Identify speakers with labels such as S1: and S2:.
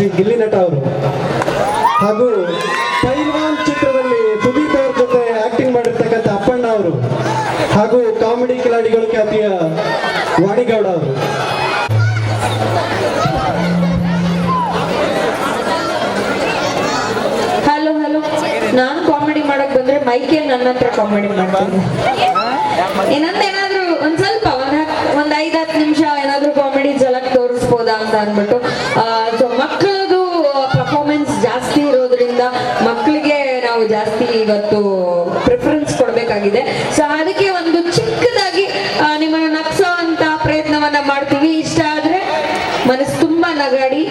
S1: ಶ್ರೀ ಗಿಲ್ಲಿ ನಟ ಅವರು. ಹಾಗೂ ಪೈಲ್ವಾನ್ ಚಿತ್ರದಲ್ಲಿ ಸುದೀಪ್ ಅವ್ರ ಜೊತೆ ಆಕ್ಟಿಂಗ್ ಮಾಡಿರ್ತಕ್ಕಂಥ ಅಪ್ಪಣ್ಣ ಅವರು. ಹಾಗೂ ಕಾಮಿಡಿ ಕಿಲಾಡಿಗಳು ಖ್ಯಾತಿಯ ವಾಣಿಗೌಡ ಅವರು.
S2: ಹಲೋ ಹಲೋ, ನಾನ್ ಕಾಮಿಡಿ ಮಾಡಕ್ ಬಂದ್ರೆ ಮೈಕೆ ನನ್ನ ಹತ್ರ ಕಾಮಿಡಿ ಮಾಡ್ತೀನಿ. ಏನಾದ್ರೂ ಒಂದ್ ಸ್ವಲ್ಪ ಒಂದ್ 5-10 ನಿಮಿಷ ಏನಾದ್ರು ಕಾಮಿಡಿ ಜಲಕ್ ತೋರಿಸ್ಬೋದಾ ಅಂತ ಅಂದ್ಬಿಟ್ಟು. ಸೊ ಮಕ್ಕಳದು ಪರ್ಫಾರ್ಮೆನ್ಸ್ ಜಾಸ್ತಿ ಇರೋದ್ರಿಂದ ಮಕ್ಕಳಿಗೆ ನಾವು ಜಾಸ್ತಿ ಇವತ್ತು ಪ್ರಿಫರೆನ್ಸ್ ಕೊಡ್ಬೇಕಾಗಿದೆ. ಸೊ ಅದಕ್ಕೆ ಒಂದು ಚಿಕ್ಕದಾಗಿ ನಿಮ್ಮನ್ನ ನಗ್ಸೋ ಅಂತ ಪ್ರಯತ್ನವನ್ನ ಮಾಡ್ತೀವಿ. ಇಷ್ಟ ಆದ್ರೆ ಮನಸ್ಸು ತುಂಬಾ ನಗಾಡಿ